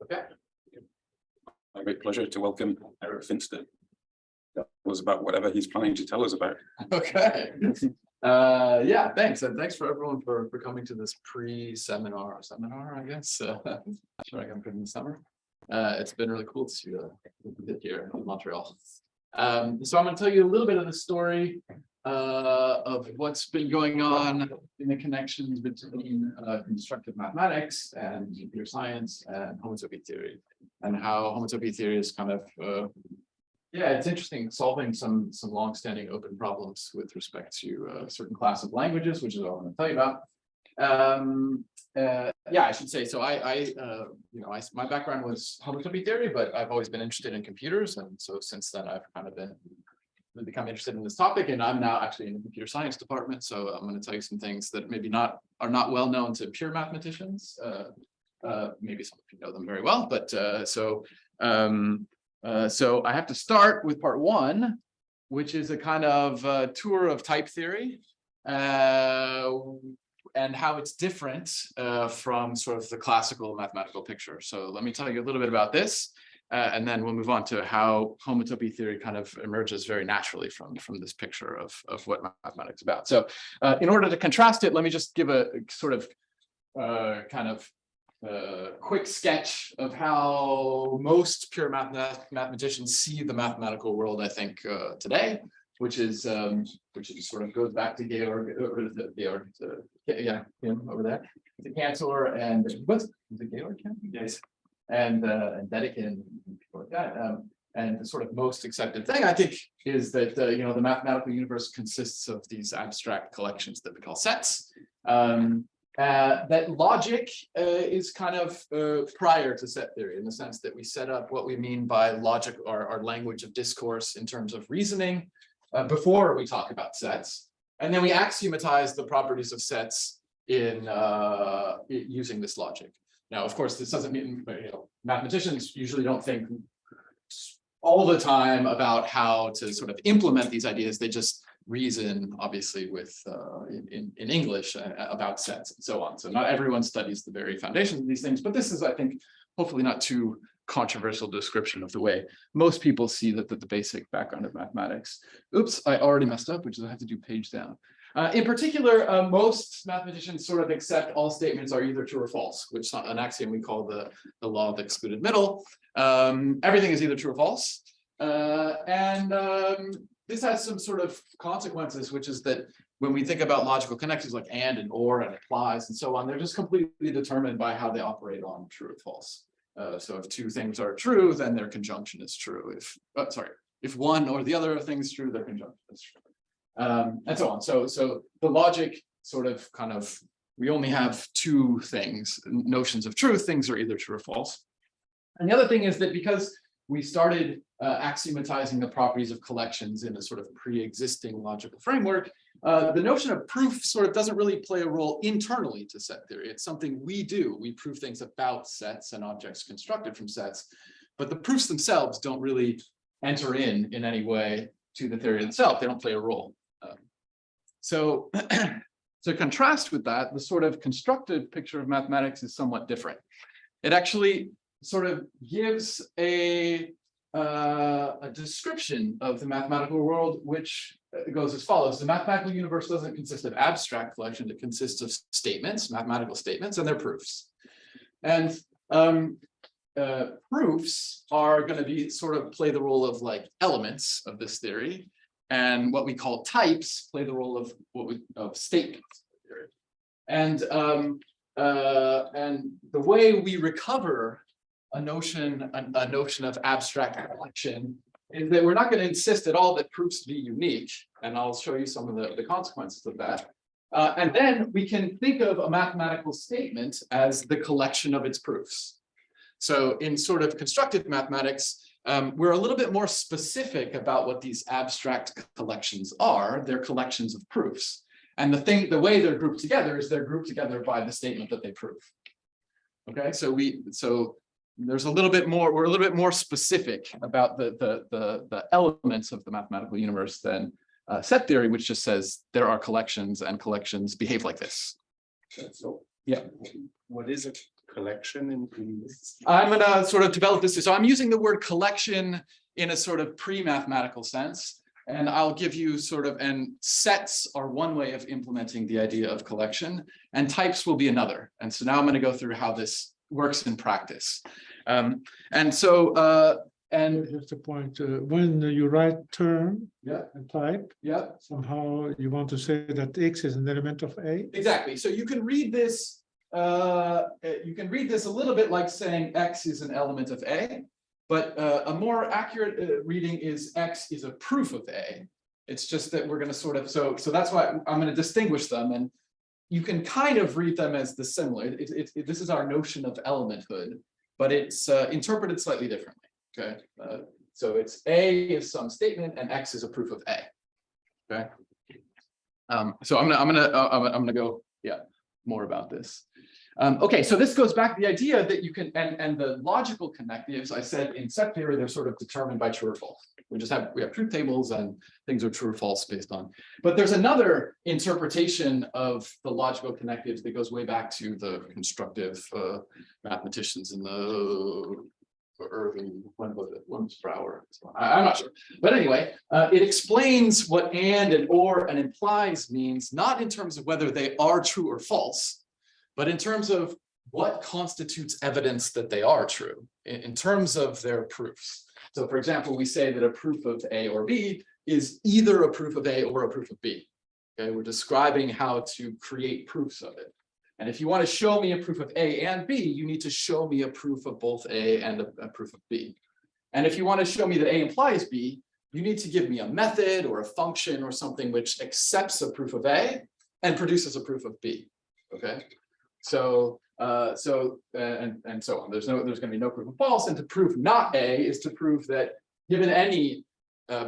Okay. My great pleasure to welcome Eric Finster. Tell us about whatever he's planning to tell us about. Okay. Yeah, thanks. And thanks for everyone for coming to this pre-seminar, I guess. Sure I can put in the summer. It's been really cool to be here in Montreal. So I'm going to tell you a little bit of the story of what's been going on in the connections between constructive mathematics and computer science and homotopy theory, and how homotopy theory is kind of yeah, it's interesting solving some long-standing open problems with respect to a certain class of languages, which is what I'm going to tell you about. Yeah, I should say. So my background was homotopy theory, but I've always been interested in computers, and so since then I've kind of become interested in this topic, and I'm now actually in the computer science department. So I'm going to tell you some things that maybe are not well known to pure mathematicians. Maybe some of you know them very well, but so I have to start with part one, which is a kind of tour of type theory and how it's different from sort of the classical mathematical picture. So let me tell you a little bit about this, and then we'll move on to how homotopy theory kind of emerges very naturally from this picture of what mathematics is about. So in order to contrast it, let me just give a sort of kind of quick sketch of how most pure mathematicians see the mathematical world, I think, today, which is sort of goes back to Georg, yeah, him over there, to Cantor, and what's it, Georg? Yes, and Dedekind, like that. And the sort of most accepted thing, I think, is that the mathematical universe consists of these abstract collections that we call sets. That logic is kind of prior to set theory, in the sense that we set up what we mean by logic, or our language of discourse in terms of reasoning, before we talk about sets. And then we axiomatize the properties of sets in using this logic. Now, of course, this doesn't mean, mathematicians usually don't think all the time about how to sort of implement these ideas. They just reason, obviously, with in English about sets and so on. So not everyone studies the very foundations of these things, but this is, I think, hopefully not too controversial description of the way most people see the basic background of mathematics. Oops, I already messed up, which is I have to do page down. In particular, most mathematicians sort of accept all statements are either true or false, which is an axiom we call the law of the excluded middle. Everything is either true or false. This has some sort of consequences, which is that when we think about logical connections like and or and applies and so on, they're just completely determined by how they operate on true or false. So if two things are true, then their conjunction is true. If one or the other thing is true, their conjunction is true. And so on. So the logic sort of we only have two things, notions of truth. Things are either true or false. And the other thing is that because we started axiomatizing the properties of collections in a sort of pre-existing logical framework, the notion of proof sort of doesn't really play a role internally to set theory. It's something we do. We prove things about sets and objects constructed from sets, but the proofs themselves don't really enter in any way to the theory itself. They don't play a role. So to contrast with that, the sort of constructive picture of mathematics is somewhat different. It actually sort of gives a description of the mathematical world, which goes as follows. The mathematical universe doesn't consist of abstract collections. It consists of statements, mathematical statements, and their proofs. And proofs are going to be sort of play the role of like elements of this theory, and what we call types play the role of statements. And the way we recover a notion of abstract collection is that we're not going to insist at all that proofs be unique, and I'll show you some of the consequences of that. And then we can think of a mathematical statement as the collection of its proofs. So in sort of constructive mathematics, we're a little bit more specific about what these abstract collections are. They're collections of proofs. And the way they're grouped together is they're grouped together by the statement that they prove. Okay, so there's a little bit more, we're a little bit more specific about the elements of the mathematical universe than set theory, which just says there are collections and collections behave like this. So yeah, What is a collection in this? I'm going to sort of develop this. So I'm using the word collection in a sort of pre-mathematical sense. And I'll give you sort of, and sets are one way of implementing the idea of collection, and types will be another. And so now I'm going to go through how this works in practice. And Here's the point, when you write term yeah, and type, yeah, somehow you want to say that X is an element of A. exactly. So you can read this, a little bit like saying X is an element of A. But a more accurate reading is X is a proof of A. It's just that we're going to sort of, so that's why I'm going to distinguish them, and you can kind of read them as the similar. This is our notion of elementhood, but it's interpreted slightly differently. Okay, so it's A is some statement and X is a proof of A. Okay, so I'm gonna go more about this. Okay, so this goes back to the idea that you can, and the logical connectives, I said in set theory, they're sort of determined by true or false. We have truth tables and things are true or false based on. But there's another interpretation of the logical connectives that goes way back to the constructive mathematicians in the early, when was it? When was Brouwer? I'm not sure. But anyway, it explains what and or and implies means, not in terms of whether they are true or false, but in terms of what constitutes evidence that they are true, in terms of their proofs. So for example, we say that a proof of A or B is either a proof of A or a proof of B. Okay, we're describing how to create proofs of it. And if you want to show me a proof of A and B, you need to show me a proof of both A and a proof of B. And if you want to show me that A implies B, you need to give me a method or a function or something which accepts a proof of A and produces a proof of B. Okay. So and so on. There's going to be no proof of false, and to prove not A is to prove that given any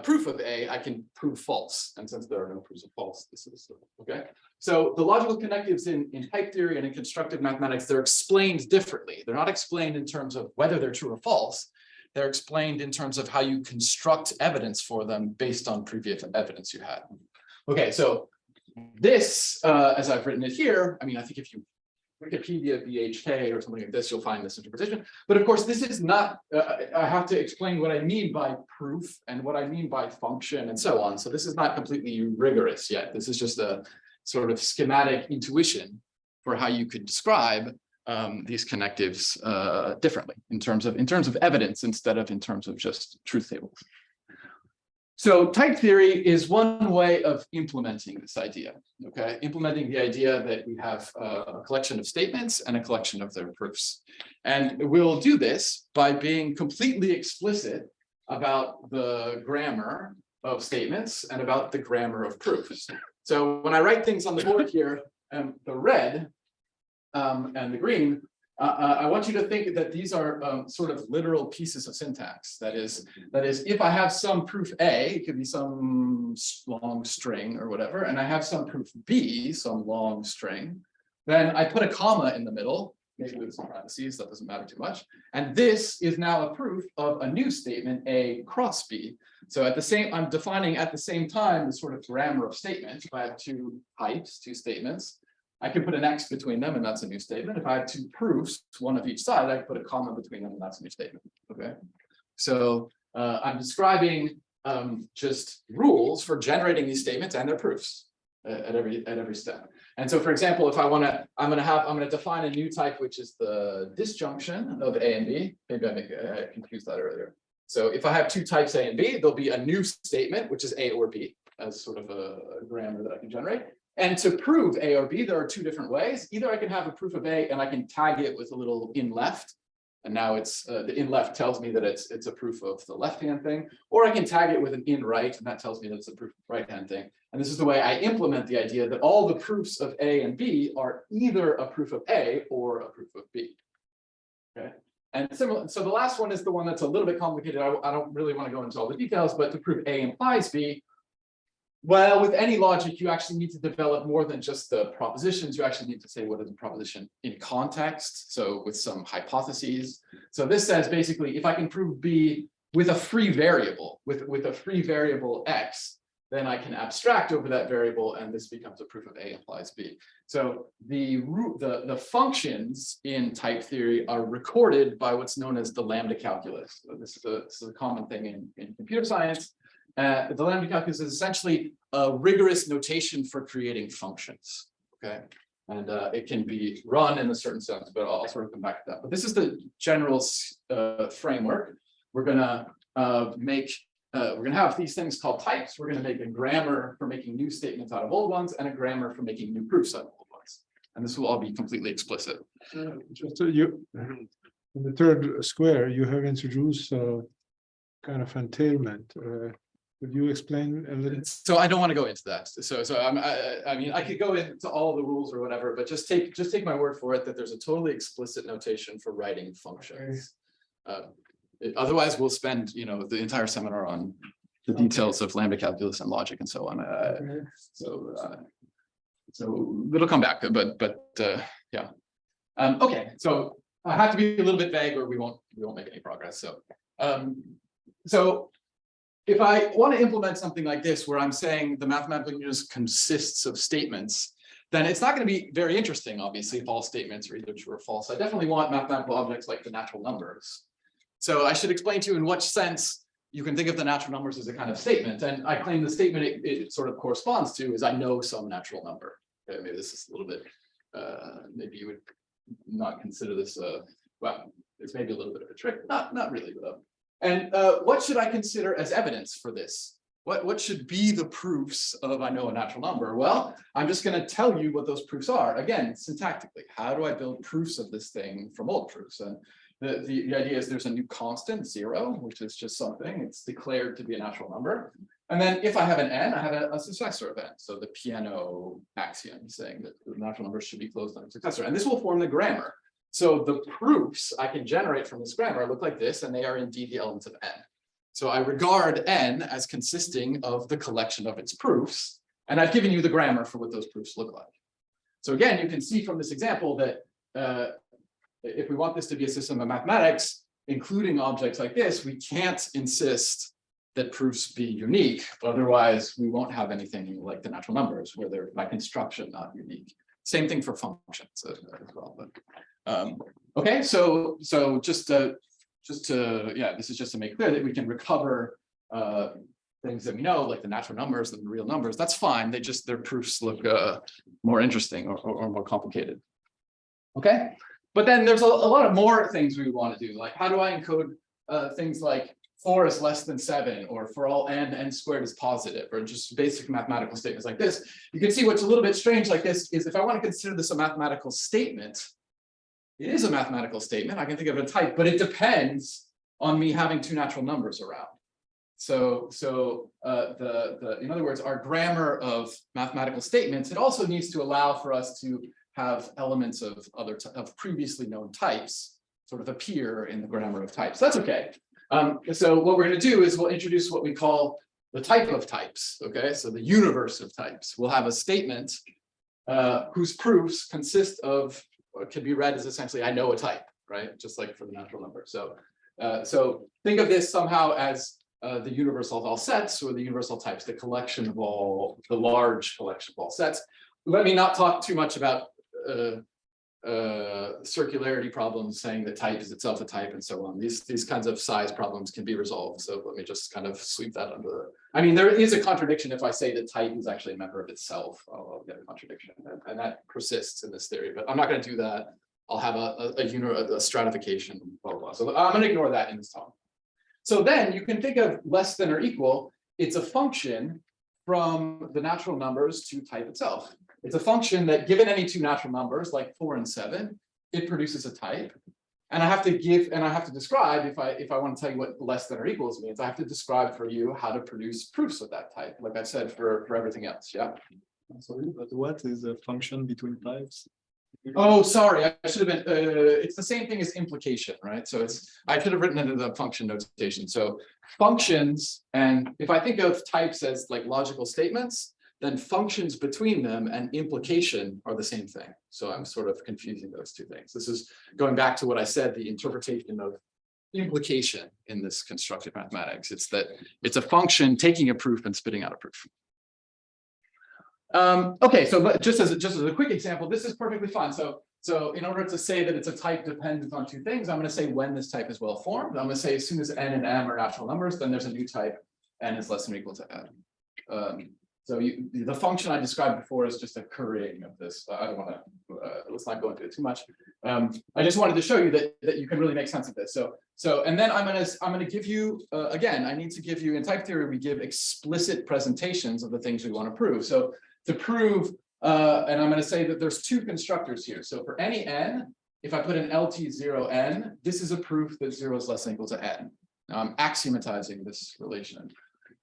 proof of A, I can prove false. And since there are no proofs of false, this is okay. So the logical connectives in type theory and in constructive mathematics, they're explained differently. They're not explained in terms of whether they're true or false. They're explained in terms of how you construct evidence for them based on previous evidence you had. Okay, so this, as I've written it here, I mean, I think if you Wikipedia BHK or something like this, you'll find this interpretation. But of course, this is not, I have to explain what I mean by proof and what I mean by function and so on. So this is not completely rigorous yet. This is just a sort of schematic intuition for how you could describe these connectives differently in terms of evidence instead of in terms of just truth tables. So type theory is one way of implementing this idea, okay? Implementing the idea that we have a collection of statements and a collection of their proofs. And we'll do this by being completely explicit about the grammar of statements and about the grammar of proofs. So when I write things on the board here, the red and the green, I want you to think that these are sort of literal pieces of syntax. That is, if I have some proof A, it could be some long string or whatever, and I have some proof B, some long string, then I put a comma in the middle, maybe with some parentheses, that doesn't matter too much. And this is now a proof of a new statement, A cross B. So at the same, I'm defining at the same time the sort of grammar of statements. If I have two types, two statements, I can put an X between them, and that's a new statement. If I have two proofs, one of each side, I can put a comma between them, and that's a new statement. Okay, so I'm describing just rules for generating these statements and their proofs at every step. And so, for example, if I want to, I'm going to define a new type, which is the disjunction of A and B. Maybe I confused that earlier. So if I have two types A and B, there'll be a new statement, which is A or B, as sort of a grammar that I can generate. And to prove A or B, there are two different ways. Either I can have a proof of A and I can tag it with a little in left. And now it's the in left tells me that it's a proof of the left-hand thing. Or I can tag it with an in right, and that tells me that it's a proof of the right-hand thing. And this is the way I implement the idea that all the proofs of A and B are either a proof of A or a proof of B. Okay. And similar, so the last one is the one that's a little bit complicated. I don't really want to go into all the details, but to prove A implies B, well, with any logic, you actually need to develop more than just the propositions. You actually need to say what is a proposition in context. So with some hypotheses. So this says basically, if I can prove B with a free variable, with a free variable X, then I can abstract over that variable, and this becomes a proof of A implies B. So the functions in type theory are recorded by what's known as the lambda calculus. So this is a common thing in computer science. The lambda calculus is essentially a rigorous notation for creating functions. Okay, and it can be run in a certain sense, but I'll sort of come back to that. But this is the general framework. We're gonna have these things called types. We're going to make a grammar for making new statements out of old ones and a grammar for making new proofs out of old ones. And this will all be completely explicit. Just you, in the third square, you have introduced kind of entailment. Would you explain a little? So I don't want to go into that. I mean, I could go into all the rules or whatever, but just take my word for it that there's a totally explicit notation for writing functions. Otherwise, we'll spend, the entire seminar on the details of lambda calculus and logic and so on. So it'll come back, but yeah. Okay, so I have to be a little bit vague, or we won't make any progress. So if I want to implement something like this, where I'm saying the mathematical universe consists of statements, then it's not going to be very interesting. Obviously, if all statements are either true or false. I definitely want mathematical objects like the natural numbers. So I should explain to you in what sense you can think of the natural numbers as a kind of statement. And I claim the statement it sort of corresponds to is I know some natural number. Okay, maybe this is a little bit, maybe you would not consider this, well, it's maybe a little bit of a trick, not really, but. And what should I consider as evidence for this? What should be the proofs of I know a natural number? Well, I'm just going to tell you what those proofs are. Again, syntactically, how do I build proofs of this thing from old proofs? And the idea is there's a new constant, 0, which is just something. It's declared to be a natural number. And then if I have an n, I have a successor of n. So the piano axiom saying that the natural numbers should be closed on a successor. And this will form the grammar. So the proofs I can generate from this grammar look like this, and they are indeed the elements of n. So I regard n as consisting of the collection of its proofs, and I've given you the grammar for what those proofs look like. So again, you can see from this example that if we want this to be a system of mathematics, including objects like this, we can't insist that proofs be unique. Otherwise, we won't have anything like the natural numbers, where they're by construction not unique. Same thing for functions as well. But okay, so just to this is just to make clear that we can recover things that we know, like the natural numbers and the real numbers. That's fine. Their proofs look more interesting or more complicated. Okay. But then there's a lot of more things we want to do, like how do I encode things like 4 is less than 7, or for all n squared is positive, or just basic mathematical statements like this. You can see what's a little bit strange like this is if I want to consider this a mathematical statement, it is a mathematical statement. I can think of a type, but it depends on me having 2 natural numbers around. So in other words, our grammar of mathematical statements, it also needs to allow for us to have elements of previously known types sort of appear in the grammar of types. That's okay. So what we're going to do is we'll introduce what we call the type of types. Okay, so the universe of types. We'll have a statement whose proofs consist of, or can be read as essentially I know a type, right? Just like for the natural number. So think of this somehow as the universal of all sets, or the universal types, the collection of all, the large collection of all sets. Let me not talk too much about circularity problems, saying that type is itself a type and so on. These kinds of size problems can be resolved. So let me just kind of sweep that under the, I mean, there is a contradiction if I say that type is actually a member of itself. I'll get a contradiction, and that persists in this theory, but I'm not going to do that. I'll have a stratification, blah, blah, blah. So I'm going to ignore that in this talk. So then you can think of less than or equal. It's a function from the natural numbers to type itself. It's a function that given any 2 natural numbers like 4 and 7, it produces a type. And I have to describe, if I want to tell you what less than or equals means, I have to describe for you how to produce proofs of that type, like I said for everything else. Yeah. Sorry, but what is a function between types? Oh, sorry, I should have been, it's the same thing as implication, right? So I should have written it in the function notation. So functions, and if I think of types as like logical statements, then functions between them and implication are the same thing. So I'm sort of confusing those two things. This is going back to what I said, the interpretation of implication in this constructive mathematics. It's that it's a function taking a proof and spitting out a proof. Okay, so but just as a quick example, this is perfectly fine. So in order to say that it's a type dependent on two things, I'm going to say when this type is well formed. I'm going to say as soon as n and m are natural numbers, then there's a new type, n is less than or equal to n. So the function I described before is just a currying of this. I don't want to, let's not go into it too much. I just wanted to show you that you can really make sense of this. And then I'm gonna give you again. I need to give you in type theory. We give explicit presentations of the things we want to prove. So to prove, and I'm going to say that there's two constructors here. So for any n, if I put an LT0n, this is a proof that 0 is less than or equal to n. Now I'm axiomatizing this relation.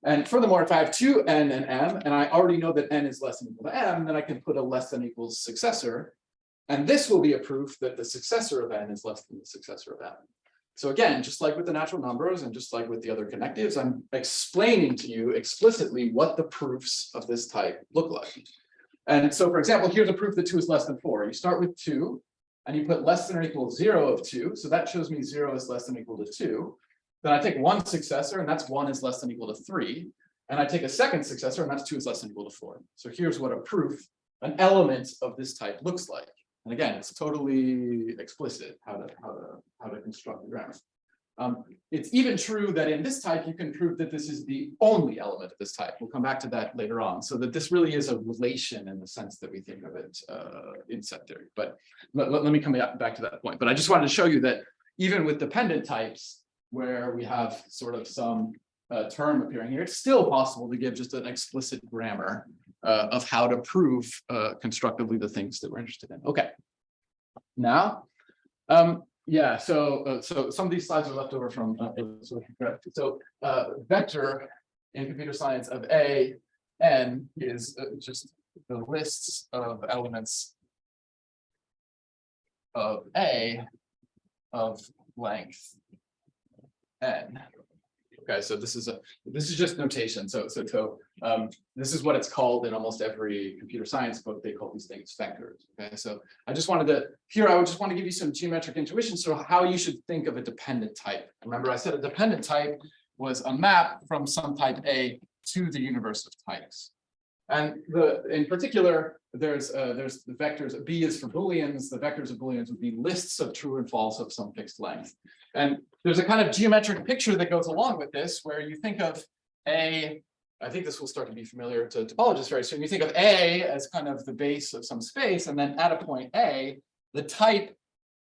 And furthermore, if I have two n and m, and I already know that n is less than or equal to m, then I can put a less than equals successor. And this will be a proof that the successor of n is less than the successor of m. So again, just like with the natural numbers and just like with the other connectives, I'm explaining to you explicitly what the proofs of this type look like. And so, for example, here's a proof that 2 is less than 4. You start with 2, and you put less than or equal to 0 of 2. So that shows me 0 is less than or equal to 2. Then I take one successor, and that's 1 is less than or equal to 3. And I take a second successor, and that's 2 is less than or equal to 4. So here's what a proof, an element of this type looks like. And again, it's totally explicit how to construct the grammar. It's even true that in this type, you can prove that this is the only element of this type. We'll come back to that later on. So that this really is a relation in the sense that we think of it in set theory. But let me come back to that point. But I just wanted to show you that even with dependent types, where we have sort of some term appearing here, it's still possible to give just an explicit grammar of how to prove constructively the things that we're interested in. Okay. Now, yeah, so some of these slides are left over from vector in computer science of A, n is just the lists of elements of A of length n. Okay, so this is just notation. So this is what it's called in almost every computer science book. They call these things vectors. Okay, so I just wanted to I would just want to give you some geometric intuition, so how you should think of a dependent type. Remember, I said a dependent type was a map from some type A to the universe of types. And in particular, there's the vectors. B is for Booleans. The vectors of Booleans would be lists of true and false of some fixed length. And there's a kind of geometric picture that goes along with this, where you think of A. I think this will start to be familiar to topologists very soon. You think of A as kind of the base of some space, and then at a point A, the type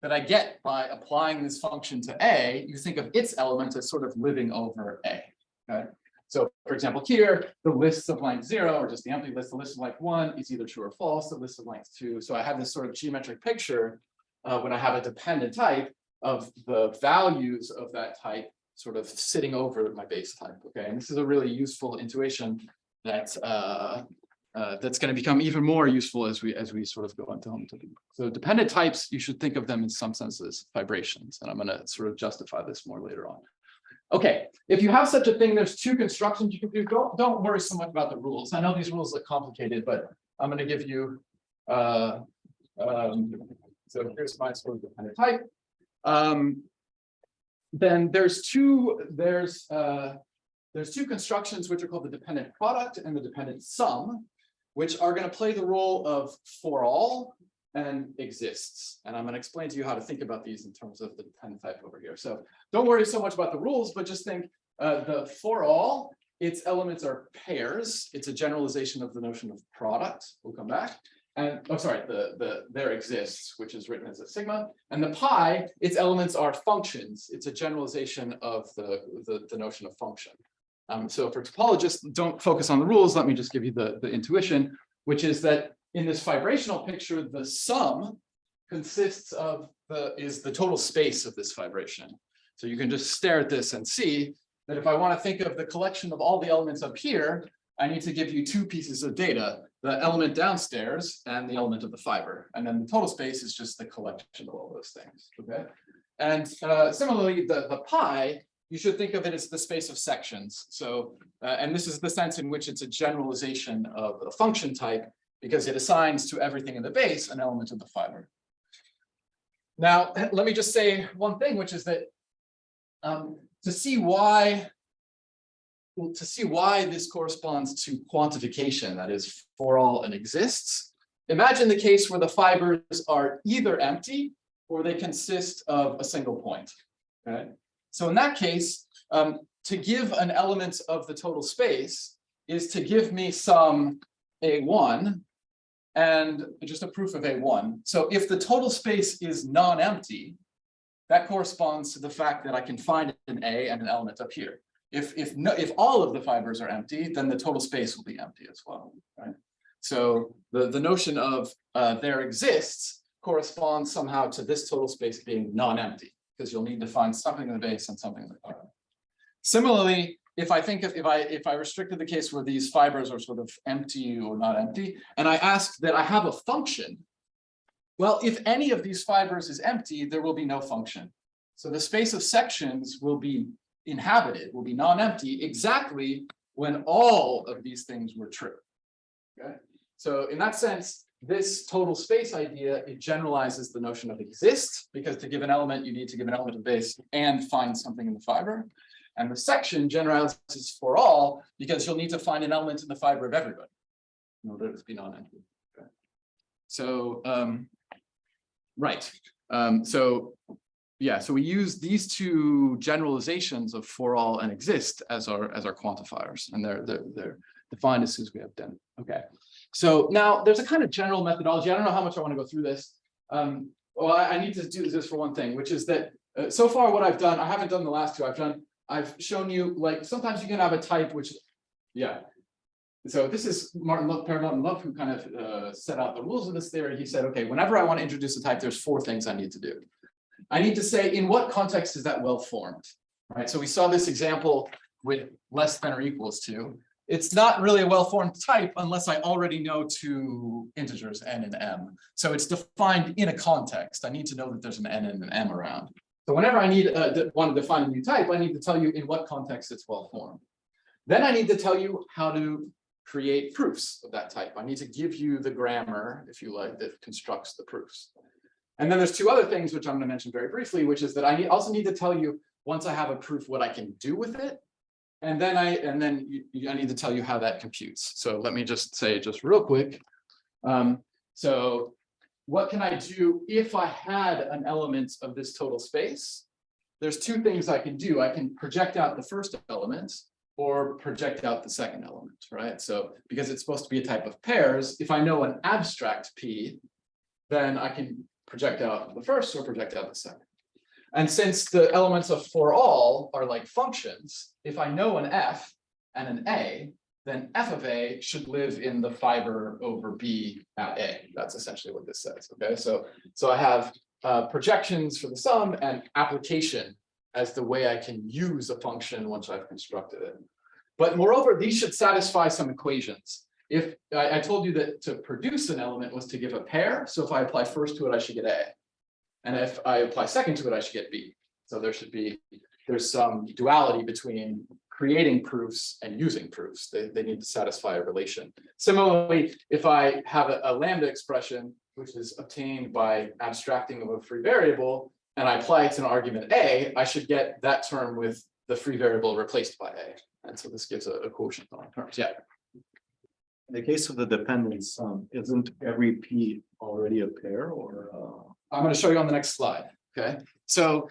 that I get by applying this function to A, you think of its element as sort of living over A. Okay. So, for example, here, the lists of length 0, or just the empty list, the list of length 1 is either true or false, the list of length 2. So I have this sort of geometric picture when I have a dependent type of the values of that type sort of sitting over my base type. Okay, and this is a really useful intuition that's going to become even more useful as we sort of go into homotopy. So dependent types, you should think of them in some sense as vibrations, and I'm going to sort of justify this more later on. Okay, if you have such a thing, there's two constructions you can do. Don't worry so much about the rules. I know these rules look complicated, but I'm going to give you. So here's my sort of dependent type. Then there's two constructions which are called the dependent product and the dependent sum, which are going to play the role of for all and exists. And I'm going to explain to you how to think about these in terms of the dependent type over here. So don't worry so much about the rules, but just think the for all, its elements are pairs. It's a generalization of the notion of product. We'll come back. And there exists, which is written as a sigma. And the pi, its elements are functions. It's a generalization of the notion of function. So for topologists, don't focus on the rules. Let me just give you the intuition, which is that in this vibrational picture, the sum consists of the total space of this vibration. So you can just stare at this and see that if I want to think of the collection of all the elements up here, I need to give you two pieces of data, the element downstairs and the element of the fiber. And then the total space is just the collection of all those things, okay? And similarly, the pi, you should think of it as the space of sections. So, and this is the sense in which it's a generalization of a function type, because it assigns to everything in the base an element of the fiber. Now, let me just say one thing, which is that to see why to see why this corresponds to quantification, that is for all and exists, imagine the case where the fibers are either empty or they consist of a single point. Okay? So in that case, to give an element of the total space is to give me some A1 and just a proof of A1. So if the total space is non-empty, that corresponds to the fact that I can find an A and an element up here. If all of the fibers are empty, then the total space will be empty as well, right? So the notion of there exists corresponds somehow to this total space being non-empty, because you'll need to find something in the base and something in the fiber. Similarly, if I restricted the case where these fibers are sort of empty or not empty, and I ask that I have a function, well, if any of these fibers is empty, there will be no function. So the space of sections will be inhabited, will be non-empty exactly when all of these things were true. Okay? So in that sense, this total space idea, it generalizes the notion of exist, because to give an element, you need to give an element of base and find something in the fiber. And the section generalizes for all, because you'll need to find an element in the fiber of everybody in order to be non-empty. Okay. So, right. So we use these two generalizations of for all and exist as our quantifiers, and they're defined as soon as we have done. Okay. So now there's a kind of general methodology. I don't know how much I want to go through this. Well, I need to do this for one thing, which is that so far what I've done, I haven't done the last two. I've shown you, like, sometimes you can have a type which, yeah. So this is Martin Love, who kind of set out the rules of this theory. He said, okay, whenever I want to introduce a type, there's four things I need to do. I need to say, in what context is that well formed, right? So we saw this example with less than or equals to. It's not really a well-formed type unless I already know two integers, n and m. So it's defined in a context. I need to know that there's an n and an m around. So whenever I want to define a new type, I need to tell you in what context it's well-formed. Then I need to tell you how to create proofs of that type. I need to give you the grammar, if you like, that constructs the proofs. And then there's two other things which I'm going to mention very briefly, which is that I also need to tell you, once I have a proof, what I can do with it. And then I need to tell you how that computes. So let me just say just real quick. So what can I do if I had an element of this total space? There's two things I can do. I can project out the first element or project out the second element, right? So because it's supposed to be a type of pairs, if I know an abstract P, then I can project out the first or project out the second. And since the elements of for all are like functions, if I know an f and an a, then f of a should live in the fiber over b at a. That's essentially what this says. Okay, so I have projections for the sum and application as the way I can use a function once I've constructed it. But moreover, these should satisfy some equations. If I told you that to produce an element was to give a pair, so if I apply first to it, I should get a. And if I apply second to it, I should get B. So there's some duality between creating proofs and using proofs. They need to satisfy a relation. Similarly, if I have a lambda expression, which is obtained by abstracting of a free variable, and I apply it to an argument A, I should get that term with the free variable replaced by A. And so this gives a quotient on terms. Yeah. In the case of the dependent sum, isn't every P already a pair, or? I'm going to show you on the next slide. Okay, so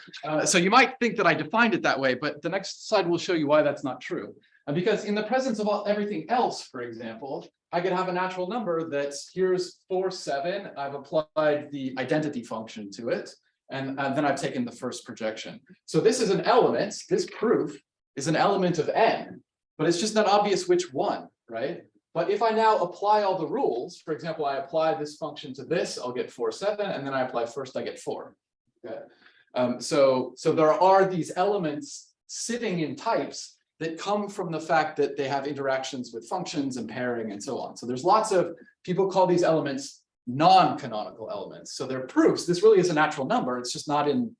you might think that I defined it that way, but the next slide will show you why that's not true. Because in the presence of everything else, for example, I could have a natural number that's here's 4, 7. I've applied the identity function to it, and then I've taken the first projection. So this is an element. This proof is an element of n, but it's just not obvious which one, right? But if I now apply all the rules, for example, I apply this function to this, I'll get 4, 7, and then I apply first, I get 4. Okay. So there are these elements sitting in types that come from the fact that they have interactions with functions and pairing and so on. So there's lots of, people call these elements non-canonical elements. So they're proofs. This really is a natural number. It's just not in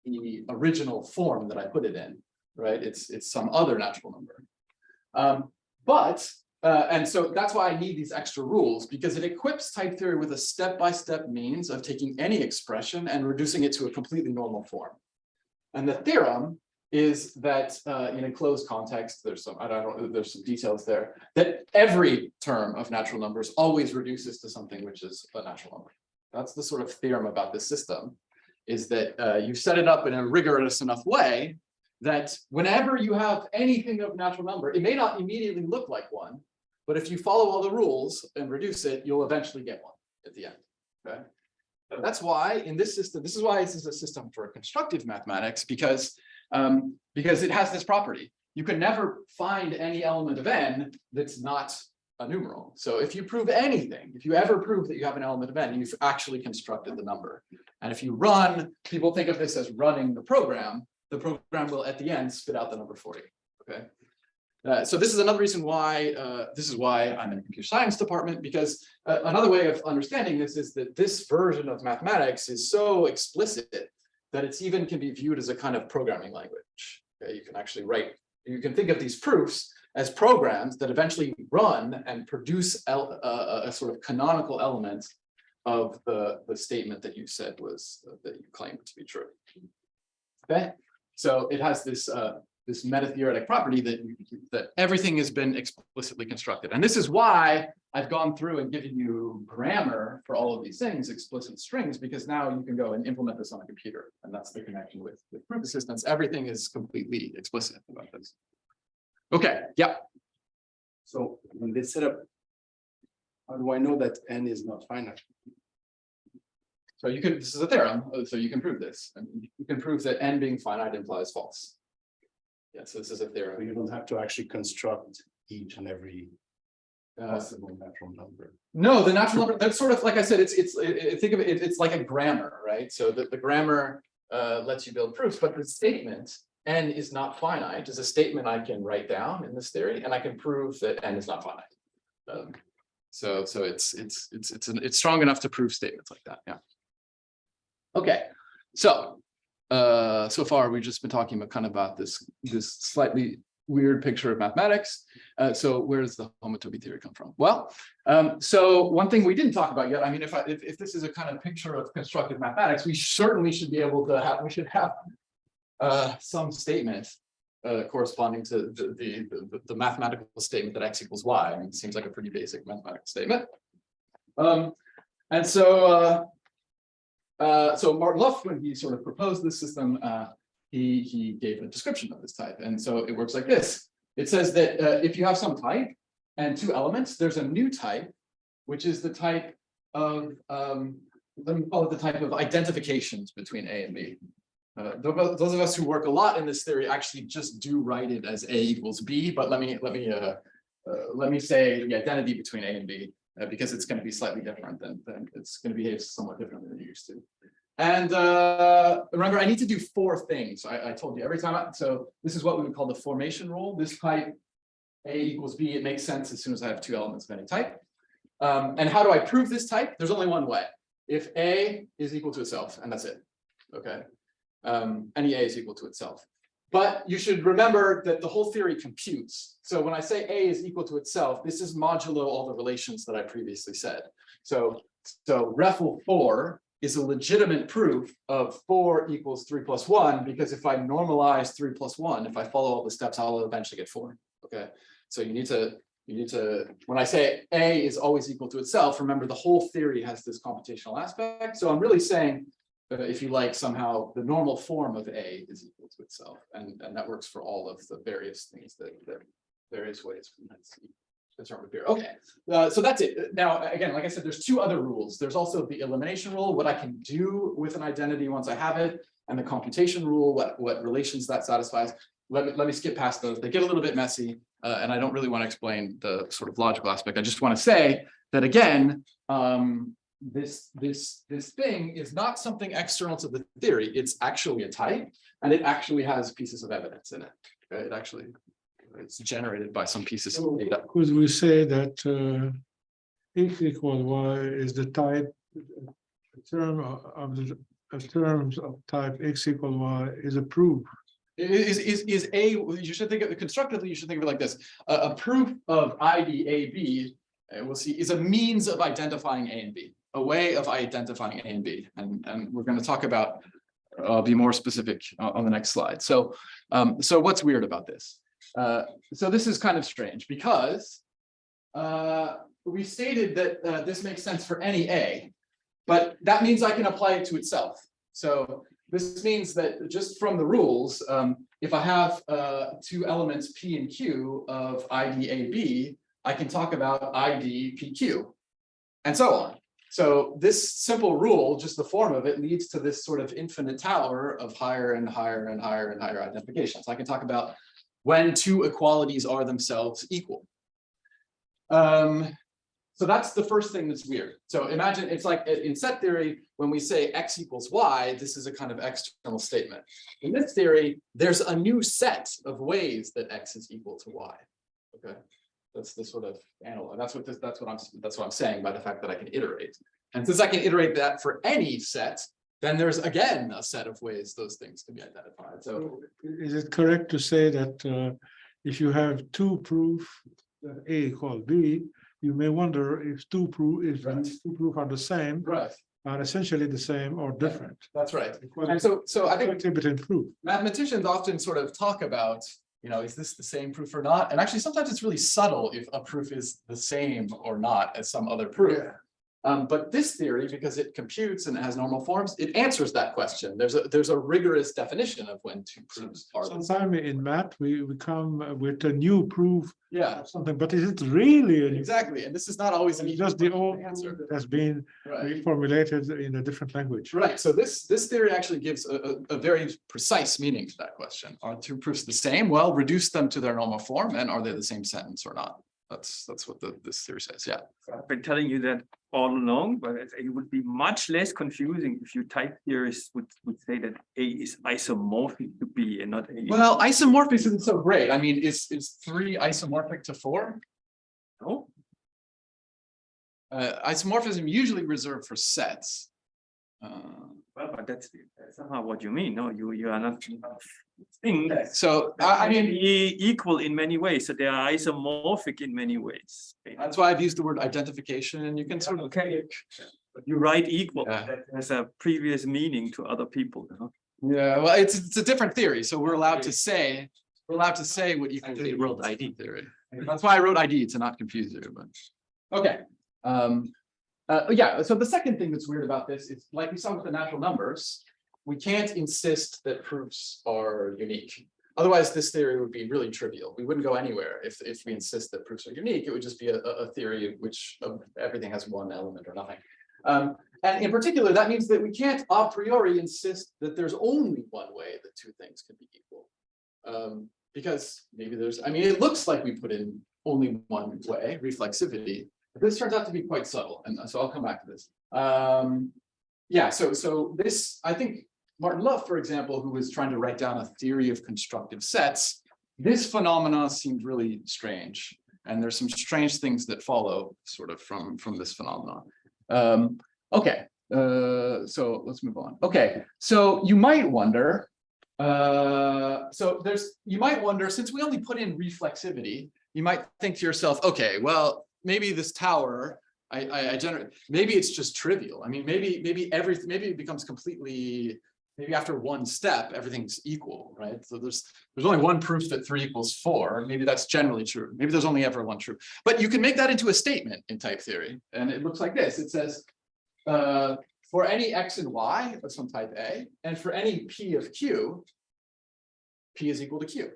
the original form that I put it in, right? It's some other natural number. And so that's why I need these extra rules, because it equips type theory with a step-by-step means of taking any expression and reducing it to a completely normal form. And the theorem is that in a closed context, there's some details there, that every term of natural numbers always reduces to something which is a natural number. That's the sort of theorem about this system, is that you set it up in a rigorous enough way that whenever you have anything of natural number, it may not immediately look like one, but if you follow all the rules and reduce it, you'll eventually get one at the end. Okay. That's why in this system, this is why this is a system for constructive mathematics, because it has this property. You can never find any element of n that's not a numeral. So if you prove anything, if you ever prove that you have an element of n, you've actually constructed the number. And if you run, people think of this as running the program will at the end spit out the number for you. Okay. So this is another reason why I'm in the computer science department, because another way of understanding this is that this version of mathematics is so explicit that it's even can be viewed as a kind of programming language. Okay? You can actually you can think of these proofs as programs that eventually run and produce a sort of canonical element of the statement that you said was that you claimed to be true. Okay, so it has this this meta-theoretic property that everything has been explicitly constructed, and this is why I've gone through and given you grammar for all of these things, explicit strings, because now you can go and implement this on a computer, and that's the connection with proof assistance. Everything is completely explicit about this. Okay, yeah. So when they set up, how do I know that n is not finite? So you can, this is a theorem, so you can prove this. And you can prove that n being finite implies false. Yeah, so this is a So theorem. you don't have to actually construct each and every possible natural number. No, the natural number, that's sort of, like I said, think of it, it's like a grammar, right? So the grammar lets you build proofs, but the statement n is not finite is a statement I can write down in this theory, and I can prove that n is not finite. So it's strong enough to prove statements like that. Yeah. Okay, so so far we've just been talking about kind of about this slightly weird picture of mathematics. So where does the homotopy theory come from? Well, so one thing we didn't talk about yet, I mean, if this is a kind of picture of constructive mathematics, we certainly should be able to have, we should have some statement corresponding to the mathematical statement that x equals y. I mean, it seems like a pretty basic mathematical statement. And so Martin Luff, when he sort of proposed this system, he gave a description of this type. And so it works like this. It says that if you have some type and two elements, there's a new type, which is the type of, let me call it the type of identifications between A and B. Those of us who work a lot in this theory actually just do write it as A equals B, but let me say the identity between A and B, because it's going to be slightly different than it's going to behave somewhat differently than it used to. And remember, I need to do four things. I told you every time. So this is what we would call the formation rule. This type A equals B, it makes sense as soon as I have two elements of any type. And how do I prove this type? There's only one way. If A is equal to itself, and that's it. Okay. Any A is equal to itself. But you should remember that the whole theory computes. So when I say A is equal to itself, this is modulo all the relations that I previously said. So REFL 4 is a legitimate proof of 4 equals 3 plus 1, because if I normalize 3 plus 1, if I follow all the steps, I'll eventually get 4. Okay. So you need to, when I say A is always equal to itself, remember the whole theory has this computational aspect. So I'm really saying, if you like, somehow the normal form of A is equal to itself, and that works for all of the various things that various ways we might see determined here. Okay, so that's it. Now, again, like I said, there's two other rules. There's also the elimination rule, what I can do with an identity once I have it, and the computation rule, what relations that satisfies. Let me skip past those. They get a little bit messy, and I don't really want to explain the sort of logical aspect. I just want to say that again, this thing is not something external to the theory. It's actually a type, and it actually has pieces of evidence in it. Okay? It's generated by some pieces of data. Could we say that x equal y is the type, terms of type x equal y is a proof? Is A, you should think of it constructively, you should think of it like this. A proof of ID AB, we'll see, is a means of identifying A and B, a way of identifying A and B. And we're going to talk about I'll be more specific on the next slide. So, so what's weird about this? So this is kind of strange because we stated that this makes sense for any A, but that means I can apply it to itself. So this means that just from the rules, if I have two elements P and Q of ID AB, I can talk about ID PQ and so on. So this simple rule, just the form of it, leads to this sort of infinite tower of higher and higher and higher and higher identifications. I can talk about when two equalities are themselves equal. So that's the first thing that's weird. So imagine it's like in set theory, when we say X equals Y, this is a kind of external statement. In this theory, there's a new set of ways that X is equal to Y. Okay, that's the sort of analog. That's what I'm saying by the fact that I can iterate. And since I can iterate that for any set, then there's again a set of ways those things can be identified. So is it correct to say that if you have two proof that A equals B, you may wonder if two proof are the same, right, are essentially the same or different. that's right. And so I think Between proof. mathematicians often sort of talk about, you know, is this the same proof or not? And actually, sometimes it's really subtle if a proof is the same or not as some other proof. Yeah. But this theory, because it computes and it has normal forms, it answers that question. There's a rigorous definition of when two proofs are. Sometimes in math, we come with a new proof Yeah, of something, but is it really a new? exactly. And this is not always an Just the old answer. answer that has been Right. reformulated in a different language. Right. So this theory actually gives a very precise meaning to that question. Are two proofs the same? Well, reduce them to their normal form, and are they the same sentence or not? That's what this theory says. Yeah. I've been telling you that all along, but it would be much less confusing if you type theorists would say that A is isomorphic to B and not A. Well, isomorphic isn't so great. I mean, is 3 isomorphic to 4? No? Isomorphism usually reserved for sets. Well, but that's somehow what you mean. No, you are not thing. So I mean, be equal in many ways. So they are isomorphic in many ways. that's why I've used the word identification, and you can sort of But you write equal. Yeah. That has a previous meaning to other people. You know? Yeah, well, it's a different theory, so we're allowed to say what equal Actually, to wrote means. ID. Theory. That's why I wrote ID to not confuse you. But okay, yeah. So the second thing that's weird about this is, like we saw with the natural numbers, we can't insist that proofs are unique. Otherwise, this theory would be really trivial. We wouldn't go anywhere if we insist that proofs are unique. It would just be a theory in which everything has one element or nothing. And in particular, that means that we can't a priori insist that there's only one way that two things can be equal. Because maybe I mean, it looks like we put in only one way, reflexivity, but this turns out to be quite subtle. And so I'll come back to this. Yeah, so this, I think Martin Luff, for example, who was trying to write down a theory of constructive sets, this phenomena seemed really strange. And there's some strange things that follow sort of from this phenomenon. Okay, so let's move on. Okay, so you might wonder, since we only put in reflexivity, you might think to yourself, okay, well, maybe this tower I generate, maybe it's just trivial. I mean, maybe it becomes completely, maybe after one step, everything's equal, right? So there's only one proof that 3 equals 4. Maybe that's generally true. Maybe there's only ever one true. But you can make that into a statement in type theory. And it looks like this. It says, for any X and Y of some type A, and for any P of Q, P is equal to Q.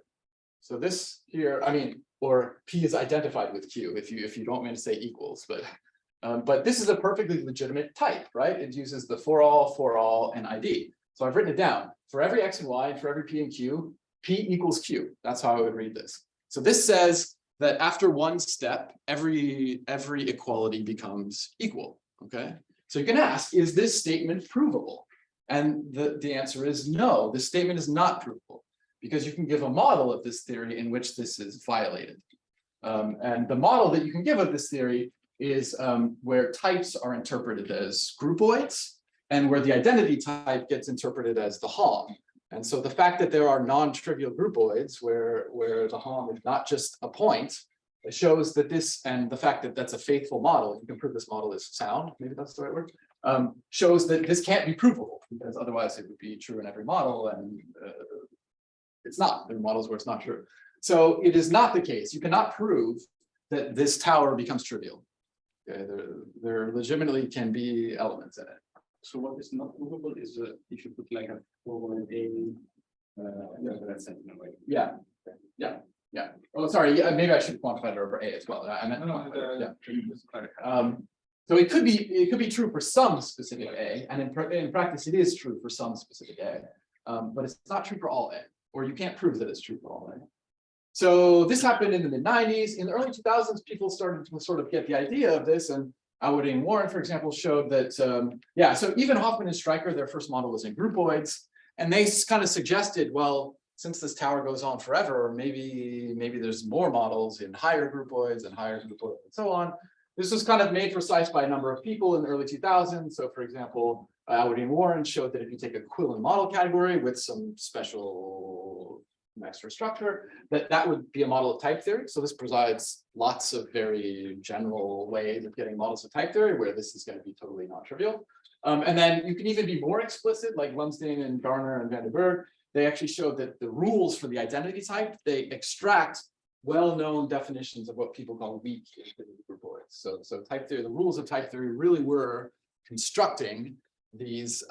So this here, I mean, or P is identified with Q if you don't mean to say equals, but this is a perfectly legitimate type, right? It uses the for all, and ID. So I've written it down. For every X and Y, and for every P and Q, P equals Q. That's how I would read this. So this says that after one step, every equality becomes equal, okay? So you can ask, is this statement provable? And the answer is no, this statement is not provable, because you can give a model of this theory in which this is violated. And the model that you can give of this theory is where types are interpreted as groupoids, and where the identity type gets interpreted as the Hom. And so the fact that there are non-trivial groupoids where the Hom is not just a point, it shows that this, and the fact that that's a faithful model, you can prove this model is sound, maybe that's the right word, shows that this can't be provable, because otherwise it would be true in every model, and it's not. There are models where it's not true. So it is not the case. You cannot prove that this tower becomes trivial. Okay, there legitimately can be elements in it. So what is not provable is if you put like a forward A, that's something like. Yeah. Oh, sorry. Yeah, maybe I should quantify it over A as well. I meant yeah. So it could be true for some specific A, and in practice it is true for some specific A, but it's not true for all A, or you can't prove that it's true for all A. So this happened in the mid-90s. In the early 2000s, people started to sort of get the idea of this, and Atwood and Warren, for example, showed that so even Hoffman and Stryker, their first model was in groupoids, and they kind of suggested, well, since this tower goes on forever, maybe there's more models in higher groupoids and so on. This was kind of made precise by a number of people in the early 2000s. So for example, Atwood and Warren showed that if you take a Quillen model category with some special extra structure, that would be a model of type theory. So this provides lots of very general ways of getting models of type theory where this is going to be totally non-trivial. And then you can even be more explicit, like Lumsden and Garner and Van den Berg. They actually showed that the rules for the identity type, they extract well-known definitions of what people call weak groupoids. So type theory, the rules of type theory really were constructing these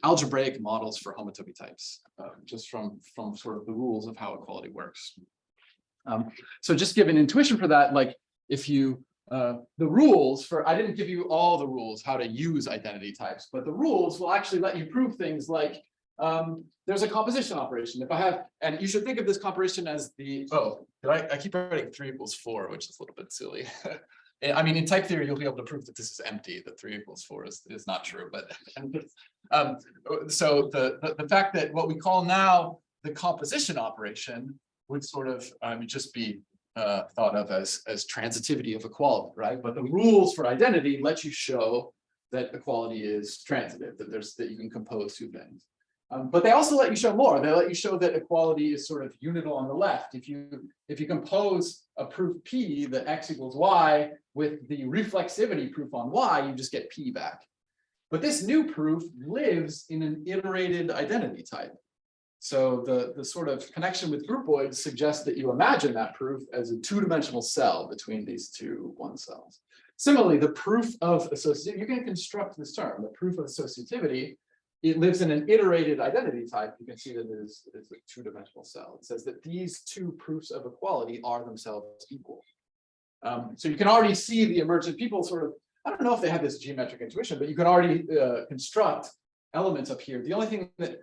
algebraic models for homotopy types, just from sort of the rules of how equality works. So just give an intuition for that, like if you, the rules for, I didn't give you all the rules how to use identity types, but the rules will actually let you prove things like there's a composition operation. If I have, and you should think of this composition as the, I keep writing 3 = 4, which is a little bit silly. I mean, in type theory, you'll be able to prove that this is empty, that 3 = 4 is not true. But so the fact that what we call now the composition operation would sort of just be thought of as transitivity of equality, right? But the rules for identity let you show that equality is transitive, that you can compose 2 things. But they also let you show more. They let you show that equality is sort of unital on the left. If you compose a proof P that x = y with the reflexivity proof on y, you just get P back. But this new proof lives in an iterated identity type. So the sort of connection with groupoids suggests that you imagine that proof as a 2-dimensional cell between these 2 one cells. Similarly, the proof of associativity, you can construct this term, the proof of associativity. It lives in an iterated identity type. You can see that it is a 2-dimensional cell. It says that these 2 proofs of equality are themselves equal. So you can already see the emergent people sort of, I don't know if they have this geometric intuition, but you can already construct elements up here. The only thing that,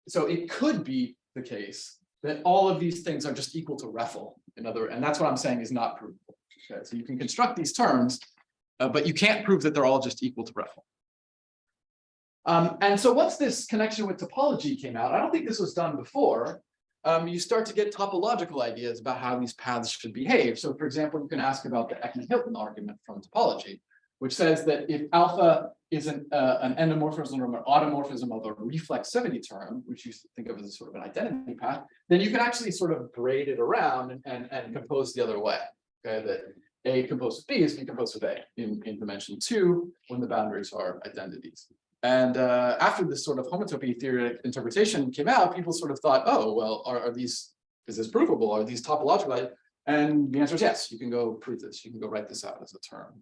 so it could be the case that all of these things are just equal to REFL. And that's what I'm saying is not provable. Okay, so you can construct these terms, but you can't prove that they're all just equal to REFL. And so once this connection with topology came out, I don't think this was done before, you start to get topological ideas about how these paths should behave. So for example, you can ask about the Ekman-Hilton argument from topology, which says that if alpha is an endomorphism or an automorphism of a reflexivity term, which you think of as sort of an identity path, then you can actually sort of braid it around and compose the other way. Okay, that A composed with B is B composed with A in dimension 2 when the boundaries are identities. And after this sort of homotopy theoretic interpretation came out, people sort of thought, oh, well, is this provable? Are these topological? And the answer is yes, you can go prove this. You can go write this out as a term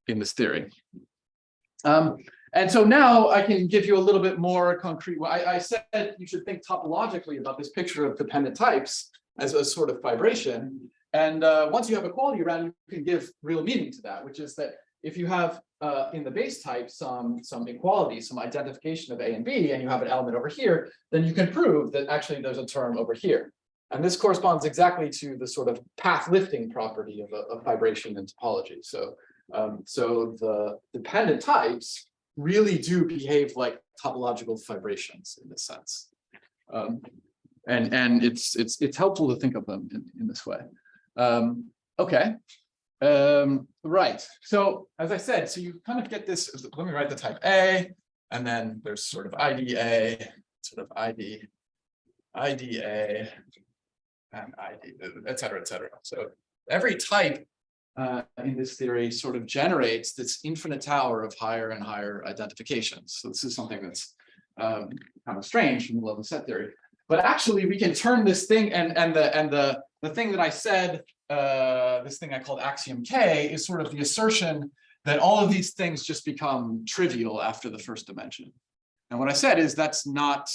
in this theory. And so now I can give you a little bit more concrete. Well, I said you should think topologically about this picture of dependent types as a sort of fibration. And once you have equality around, you can give real meaning to that, which is that if you have in the base type some equality, some identification of A and B, and you have an element over here, then you can prove that actually there's a term over here. And this corresponds exactly to the sort of path lifting property of fibration in topology. So, so the dependent types really do behave like topological fibrations in this sense. And it's helpful to think of them in this way. Okay. Right. So as I said, so you kind of get this, let me write the type A, and then there's sort of IDA, sort of IDA, and ID, et cetera, et cetera. So every type in this theory sort of generates this infinite tower of higher and higher identifications. So this is something that's kind of strange from the level set theory. But actually, we can turn this thing and the thing that I said, this thing I called axiom K, is sort of the assertion that all of these things just become trivial after the first dimension. And what I said is that's not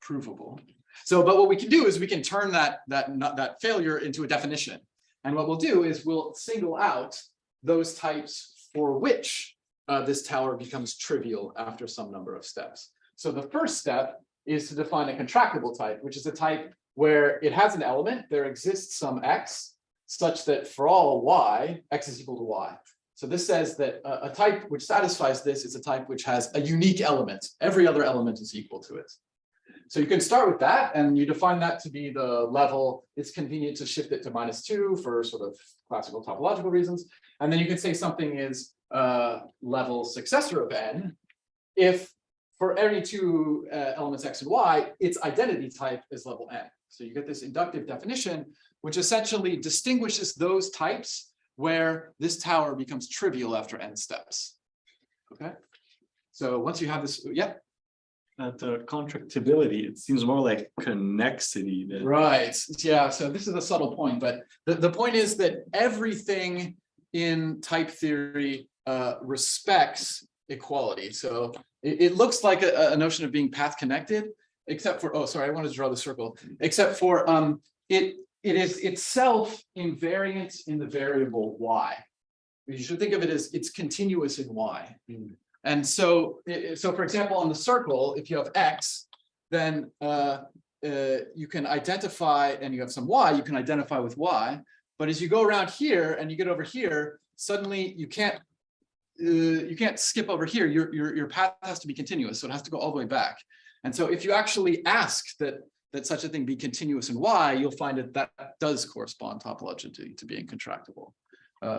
provable. So, but what we can do is we can turn that failure into a definition. And what we'll do is we'll single out those types for which this tower becomes trivial after some number of steps. So the first step is to define a contractible type, which is a type where it has an element, there exists some x, such that for all y, x is equal to y. So this says that a type which satisfies this is a type which has a unique element. Every other element is equal to it. So you can start with that, and you define that to be the level. It's convenient to shift it to -2 for sort of classical topological reasons. And then you can say something is level successor of n if for every two elements x and y, its identity type is level n. So you get this inductive definition, which essentially distinguishes those types where this tower becomes trivial after n steps. Okay. So once you have this, yeah. That contractibility, it seems more like connexity than. Right. Yeah. So this is a subtle point, but the point is that everything in type theory respects equality. So it looks like a notion of being path connected, except for, oh, sorry, I wanted to draw the circle, except for it is itself invariant in the variable y. You should think of it as it's continuous in y. And so for example, on the circle, if you have x, then you can identify, and you have some y, you can identify with y. But as you go around here and you get over here, suddenly you can't skip over here. Your path has to be continuous, so it has to go all the way back. And so if you actually ask that such a thing be continuous in y, you'll find that does correspond topologically to being contractible.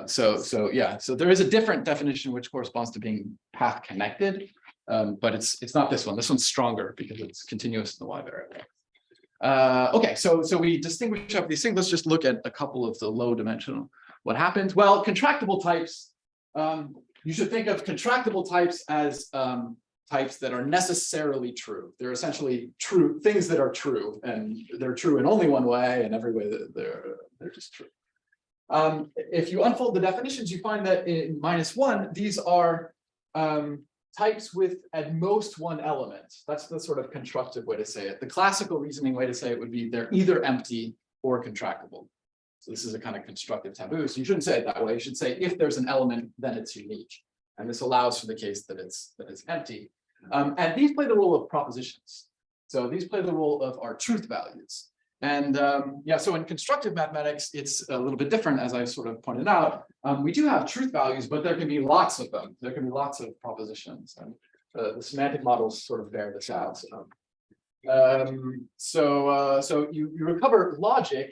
So yeah, so there is a different definition which corresponds to being path connected, but it's not this one. This one's stronger because it's continuous in the y variable. Okay, so we distinguish up these things. Let's just look at a couple of the low dimensional. What happens? Well, contractible types. You should think of contractible types as types that are necessarily true. They're essentially true things that are true, and they're true in only one way, and every way that they're just true. If you unfold the definitions, you find that in -1, these are types with at most one element. That's the sort of constructive way to say it. The classical reasoning way to say it would be they're either empty or contractible. So this is a kind of constructive taboo. So you shouldn't say it that way. You should say if there's an element, then it's unique. And this allows for the case that it's empty. And these play the role of propositions. So these play the role of our truth values. And yeah, so in constructive mathematics, it's a little bit different, as I sort of pointed out. We do have truth values, but there can be lots of them. There can be lots of propositions, and the semantic models sort of bear this out. So you recover logic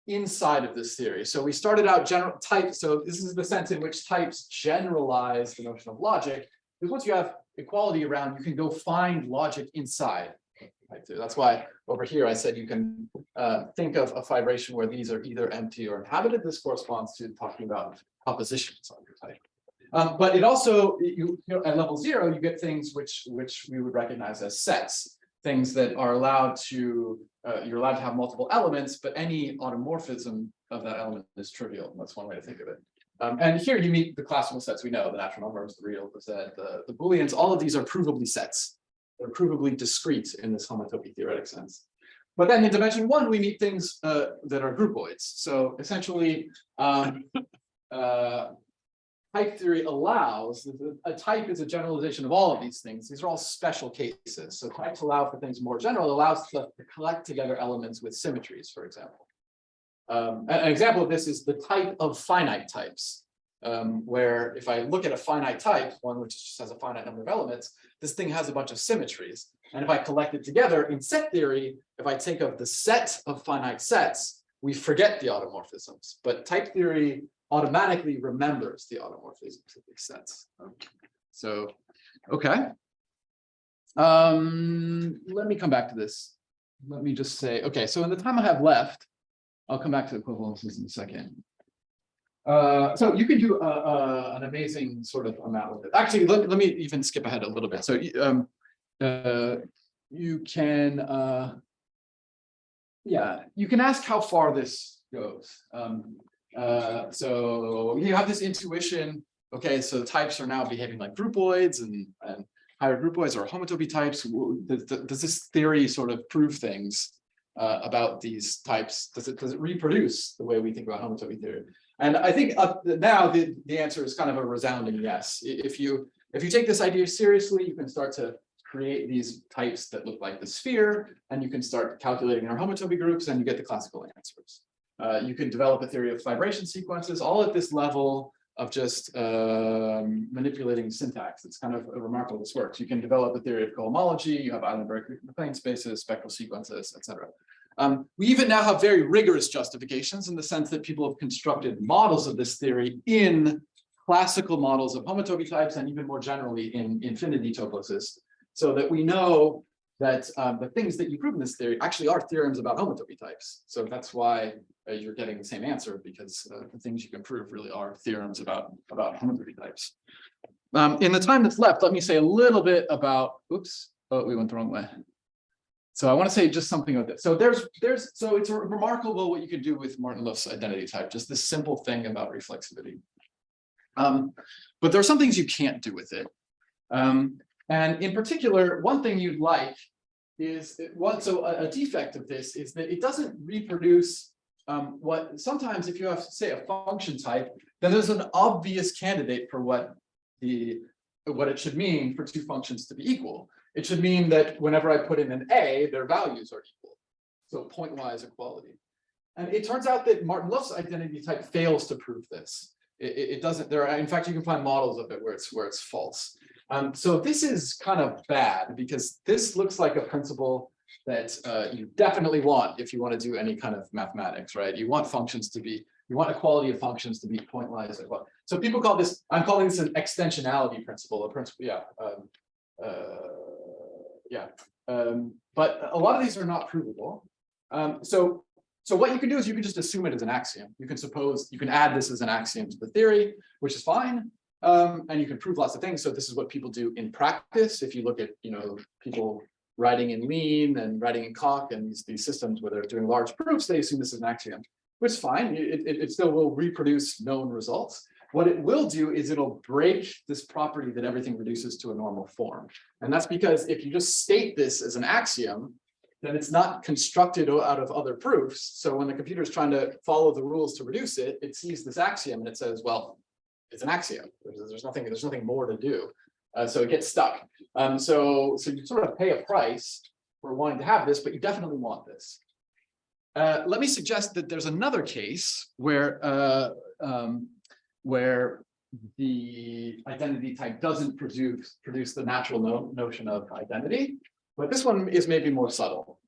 inside of this theory. So we started out general type. So this is the sense in which types generalize the notion of logic. Because once you have equality around, you can go find logic inside. Right? So that's why over here I said you can think of a fibration where these are either empty or inhabited. This corresponds to talking about propositions on your type. But it also, at level 0, you get things which we would recognize as sets, things that are allowed to, you're allowed to have multiple elements, but any automorphism of that element is trivial. That's one way to think of it. And here you meet the classical sets we know, the natural numbers, the real, the Z, the Booleans, all of these are provably sets. They're provably discrete in this homotopy theoretic sense. But then in dimension 1, we meet things that are groupoids. So essentially, type theory allows, a type is a generalization of all of these things. These are all special cases. So types allow for things more general. It allows to collect together elements with symmetries, for example. An example of this is the type of finite types, where if I look at a finite type, one which just has a finite number of elements, this thing has a bunch of symmetries. And if I collect it together in set theory, if I take of the set of finite sets, we forget the automorphisms. But type theory automatically remembers the automorphisms of these sets. So, okay. Let me come back to this. Let me just say, okay, so in the time I have left, I'll come back to equivalences in a second. So you can do an amazing sort of amount with it. Actually, let me even skip ahead a little bit. So you can yeah, you can ask how far this goes. So you have this intuition. Okay, so the types are now behaving like groupoids and higher groupoids or homotopy types. Does this theory sort of prove things about these types? Does it reproduce the way we think about homotopy theory? And I think now the answer is kind of a resounding yes. If you take this idea seriously, you can start to create these types that look like the sphere, and you can start calculating their homotopy groups, and you get the classical answers. You can develop a theory of vibration sequences, all at this level of just manipulating syntax. It's kind of remarkable this works. You can develop a theory of cohomology, you have Eilenberg plane spaces, spectral sequences, etc. We even now have very rigorous justifications in the sense that people have constructed models of this theory in classical models of homotopy types and even more generally in infinity toposes, so that we know that the things that you prove in this theory actually are theorems about homotopy types. So that's why you're getting the same answer, because the things you can prove really are theorems about homotopy types. In the time that's left, let me say a little bit about, oops, oh, we went the wrong way. So I want to say just something about this. So so it's remarkable what you can do with Martin-Löf's identity type, just this simple thing about reflexivity. But there are some things you can't do with it. And in particular, one thing you'd like is a defect of this is that it doesn't reproduce what sometimes if you have, say, a function type, then there's an obvious candidate for what it should mean for two functions to be equal. It should mean that whenever I put in an A, their values are equal. So pointwise equality. And it turns out that Martin-Löf's identity type fails to prove this. It doesn't. In fact, you can find models of it where it's false. So this is kind of bad because this looks like a principle that you definitely want if you want to do any kind of mathematics, right? You want equality of functions to be pointwise equal. So people call this, I'm calling this an extensionality principle, but a lot of these are not provable. So what you can do is you can just assume it as an axiom. You can add this as an axiom to the theory, which is fine. And you can prove lots of things. So this is what people do in practice. If you look at, people writing in Lean and writing in Coq and these systems where they're doing large proofs, they assume this is an axiom, which is fine. It still will reproduce known results. What it will do is it'll break this property that everything reduces to a normal form. And that's because if you just state this as an axiom, then it's not constructed out of other proofs. So when the computer is trying to follow the rules to reduce it, it sees this axiom and it says, well, it's an axiom. There's nothing more to do. So it gets stuck. So you sort of pay a price for wanting to have this, but you definitely want this. Let me suggest that there's another case where the identity type doesn't produce the natural notion of identity, but this one is maybe more subtle.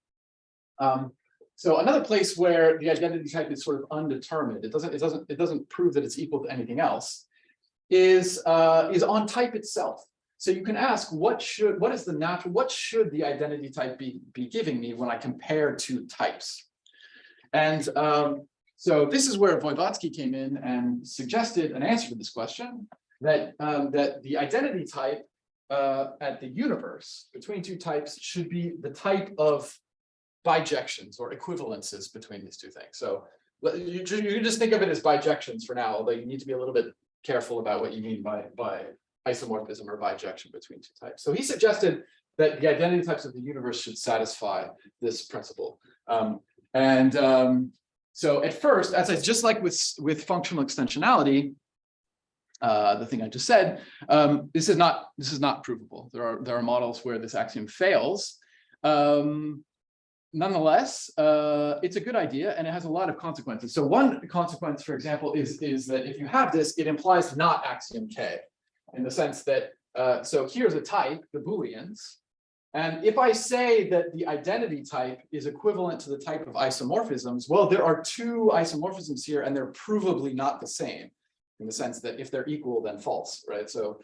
So another place where the identity type is sort of undetermined, it doesn't prove that it's equal to anything else, is on type itself. So you can ask, what should the identity type be giving me when I compare two types? And so this is where Voevodsky came in and suggested an answer to this question, that the identity type at the universe between two types should be the type of bijections or equivalences between these two things. So you just think of it as bijections for now, although you need to be a little bit careful about what you mean by isomorphism or bijection between two types. So he suggested that the identity types of the universe should satisfy this principle. So at first, just like with functional extensionality, the thing I just said, this is not provable. There are models where this axiom fails. Nonetheless, it's a good idea and it has a lot of consequences. So one consequence, for example, is that if you have this, it implies not axiom K, in the sense that, so here's a type, the Booleans, and if I say that the identity type is equivalent to the type of isomorphisms, well, there are two isomorphisms here and they're provably not the same, in the sense that if they're equal, then false, right? So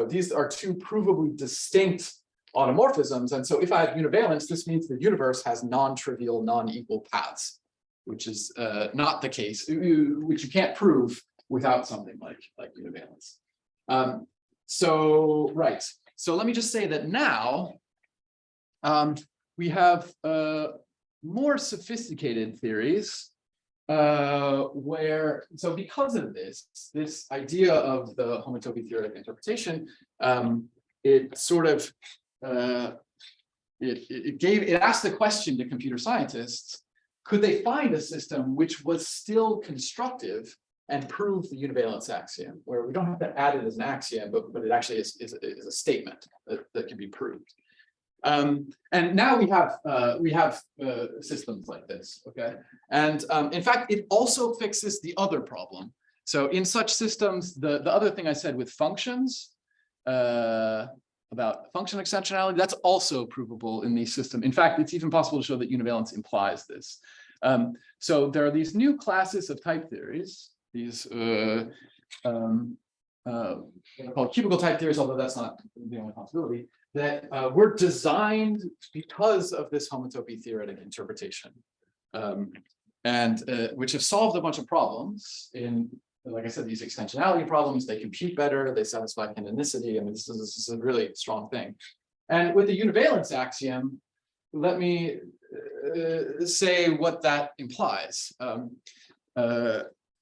these are two provably distinct automorphisms. And so if I have univalence, this means the universe has non-trivial, non-equal paths, which is not the case, which you can't prove without something like univalence. So let me just say that now we have more sophisticated theories because of this idea of the homotopy theoretic interpretation, it sort of it asked the question to computer scientists: could they find a system which was still constructive and prove the univalence axiom, where we don't have to add it as an axiom, but it actually is a statement that can be proved. And now we have systems like this, okay? And in fact, it also fixes the other problem. So in such systems, the other thing I said with functions, about function extensionality, that's also provable in these systems. In fact, it's even possible to show that univalence implies this. So there are these new classes of type theories, these called cubical type theories, although that's not the only possibility, that were designed because of this homotopy theoretic interpretation, and which have solved a bunch of problems in, like I said, these extensionality problems. They compute better, they satisfy canonicity. I mean, this is a really strong thing. And with the univalence axiom, let me say what that implies.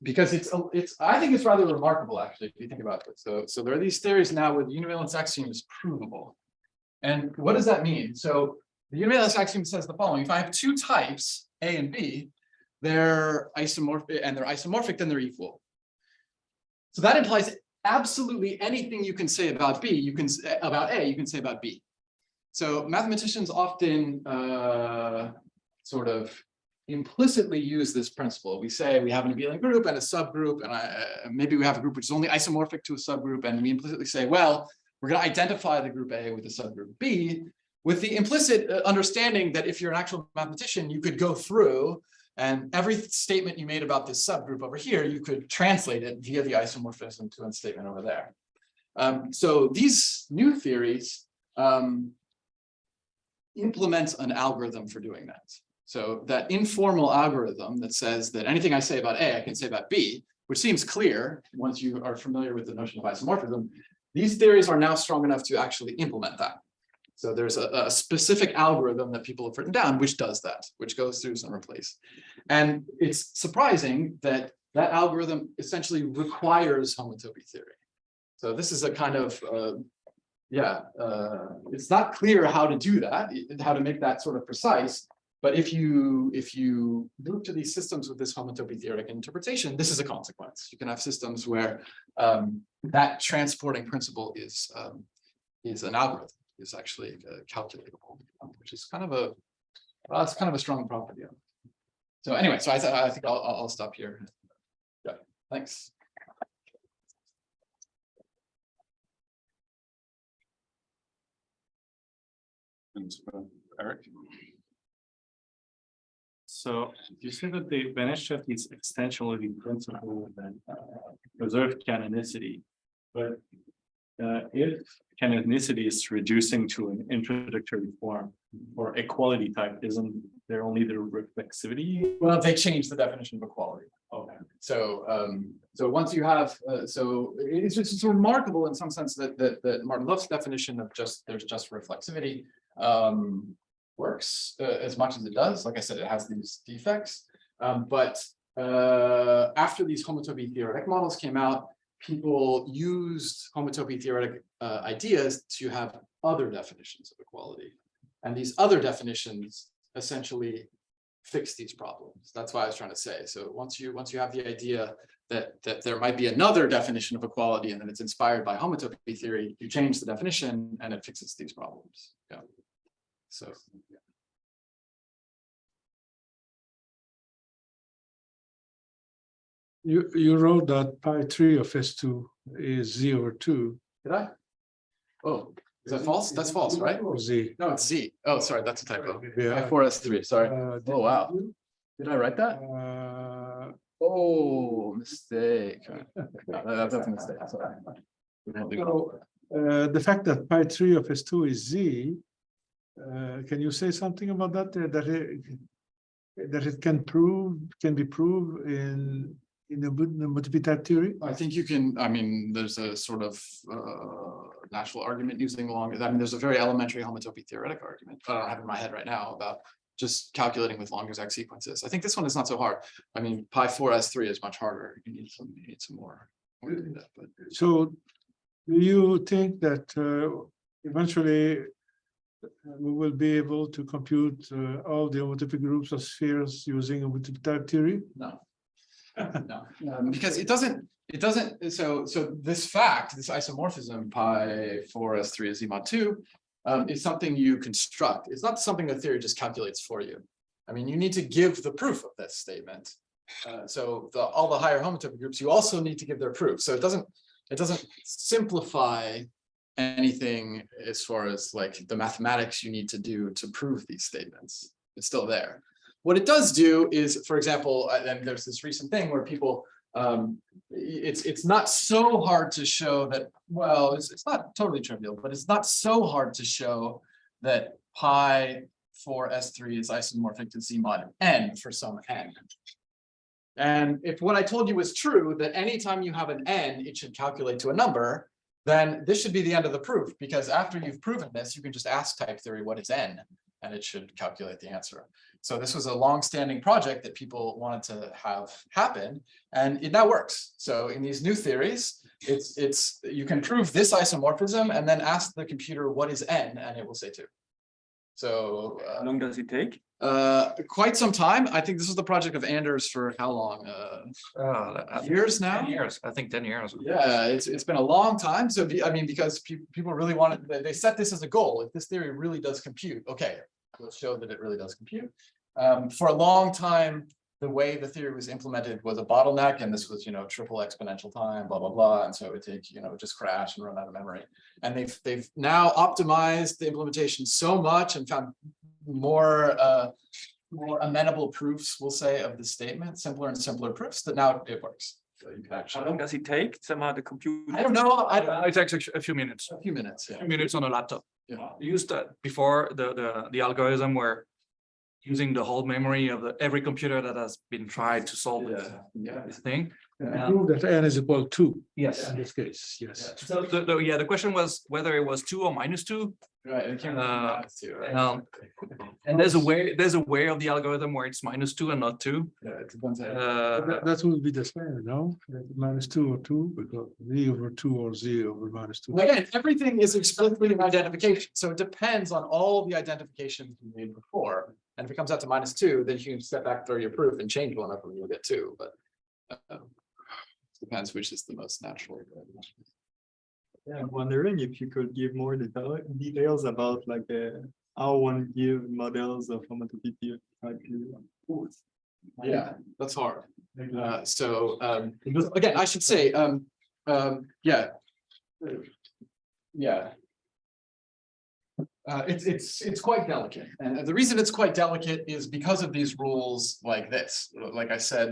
Because I think it's rather remarkable, actually, if you think about this. So there are these theories now where the univalence axiom is provable. And what does that mean? So the univalence axiom says the following: if I have two types, A and B, they're isomorphic, then they're equal. So that implies absolutely anything you can say about B, about A, you can say about B. So mathematicians often sort of implicitly use this principle. We say we have an abelian group and a subgroup, and maybe we have a group which is only isomorphic to a subgroup, and we implicitly say, well, we're going to identify the group A with the subgroup B, with the implicit understanding that if you're an actual mathematician, you could go through and every statement you made about this subgroup over here, you could translate it via the isomorphism to a statement over there. So these new theories implement an algorithm for doing that. So that informal algorithm that says that anything I say about A, I can say about B, which seems clear once you are familiar with the notion of isomorphism, these theories are now strong enough to actually implement that. So there's a specific algorithm that people have written down which does that, which goes through some replace. And it's surprising that that algorithm essentially requires homotopy theory. So this is a kind of, it's not clear how to do that, how to make that sort of precise. But if you move to these systems with this homotopy theoretic interpretation, this is a consequence. You can have systems where that transporting principle is an algorithm, is actually calculatable, which is kind of a strong property. So anyway, so I think I'll stop here. Yeah, thanks. And Eric. So you say that they managed to have these extensionality principle that preserve canonicity, but if canonicity is reducing to an introductory form or equality type, isn't there only the reflexivity? Well, they changed the definition of equality. Okay. So once you have, so it's remarkable in some sense that Martin Loeff's definition of there's just reflexivity works as much as it does. Like I said, it has these defects, but after these homotopy theoretic models came out, people used homotopy theoretic ideas to have other definitions of equality, and these other definitions essentially fix these problems. That's why I was trying to say. So once you have the idea that there might be another definition of equality and then it's inspired by homotopy theory, you change the definition and it fixes these problems. Yeah. So. Yeah. You wrote that pi3 of S2 is Z over 2. Did I? Oh, is that false? That's false, right? Or Z. No, it's Z. Oh, sorry, that's a typo. Yeah. I4S3, sorry. Did Oh, wow. you? Did I write that? Oh, mistake. That's a mistake. Sorry. So, the fact that pi3 of S2 is Z, can you say something about that? That it can be proved in in the homotopy type theory? I think you can, I mean, there's a sort of natural argument using long, I mean, there's a very elementary homotopy theoretic argument I don't have in my head right now about just calculating with long exact sequences. I think this one is not so hard. I mean, pi 4s3 is much harder. You need some more. To do that, but So do you think that eventually we will be able to compute all the homotopy groups of spheres using homotopy type theory? no. No, because it doesn't, so this fact, this isomorphism pi 4s3 is mod 2 is something you construct. It's not something the theory just calculates for you. I mean, you need to give the proof of this statement. So all the higher homotopy groups, you also need to give their proof. So it doesn't simplify anything as far as like the mathematics you need to do to prove these statements. It's still there. What it does do is, for example, and there's this recent thing where people, it's not so hard to show that, well, it's not totally trivial, but it's not so hard to show that pi 4s3 is isomorphic to z mod n for some n. And if what I told you was true, that anytime you have an n, it should calculate to a number, then this should be the end of the proof, because after you've proven this, you can just ask type theory what is n, and it should calculate the answer. So this was a long-standing project that people wanted to have happen, and it now works. So in these new theories, it's you can prove this isomorphism and then ask the computer what is n, and it will say 2. So How long does it take? quite some time. I think this is the project of Anders for how long? Years now? 10 years, I think 10 years. Yeah, it's been a long time. So I mean, because people really wanted, they set this as a goal. If this theory really does compute, okay, let's show that it really does compute. For a long time, the way the theory was implemented was a bottleneck, and this was, triple exponential time, blah, blah, blah. And so it would take, just crash and run out of memory. And they've now optimized the implementation so much and found more amenable proofs, we'll say, of the statement, simpler and simpler proofs, that now it works. So you can How actually, long does it take? Somehow the computer. I don't know, It takes a few minutes. a few minutes, yeah. Few minutes on a laptop. Yeah. Used that before the algorithm were using the whole memory of every computer that has been tried to solve this thing. Prove that n is equal to Yes. in this case, yes. So the question was whether it was 2 or -2. Right, it came down to, right? And there's a way of the algorithm where it's -2 and not 2. Yeah, it depends on- That will be the same, no? -2 or 2, because z over 2 or z over -2. Well, again, everything is explicitly an identification, so it depends on all the identifications you made before. And if it comes out to -2, then you can step back, throw your proof, and change one of them, you'll get 2. But depends which is the most natural. Yeah, I'm wondering if you could give more details about like how one give models of homotopy type theory. Yeah, that's hard. So again, I should say, yeah. It's quite delicate, and the reason it's quite delicate is because of these rules like this. Like I said,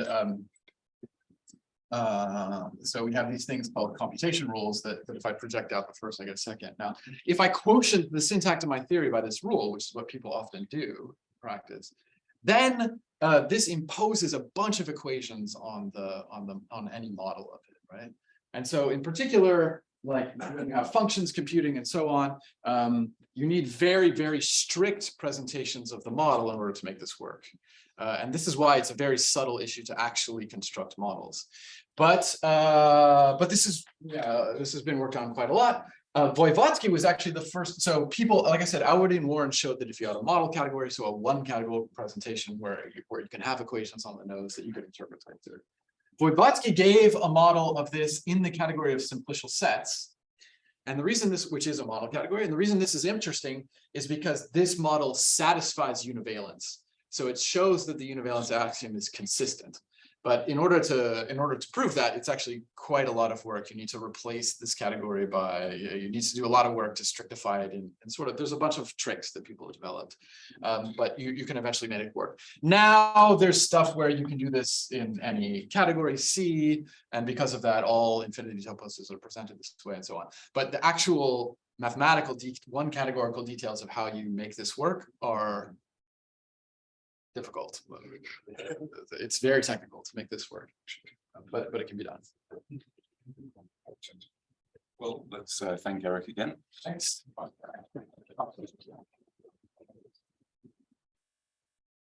so we have these things called computation rules that if I project out the first, I get a second. Now, if I quotient the syntax of my theory by this rule, which is what people often do in practice, then this imposes a bunch of equations on any model of it, right? And so in particular, like when you have functions computing and so on, you need very, very strict presentations of the model in order to make this work. And this is why it's a very subtle issue to actually construct models. But this has been worked on quite a lot. Voevodsky was actually the first. So people, like I said, Alward and Warren showed that if you had a model category, so a one category presentation where you can have equations on the nose that you could interpret type theory. Voevodsky gave a model of this in the category of simplicial sets. And the reason this, which is a model category, and the reason this is interesting is because this model satisfies univalence. So it shows that the univalence axiom is consistent. But in order to prove that, it's actually quite a lot of work. You need to replace this category by, you need to do a lot of work to strictify it, and sort of, there's a bunch of tricks that people have developed, but you can eventually make it work. Now there's stuff where you can do this in any category C, and because of that, all infinity toposes are presented this way and so on. But the actual mathematical, one categorical details of how you make this work are difficult. It's very technical to make this work. but it can be done. Well, let's thank Eric again. Thanks.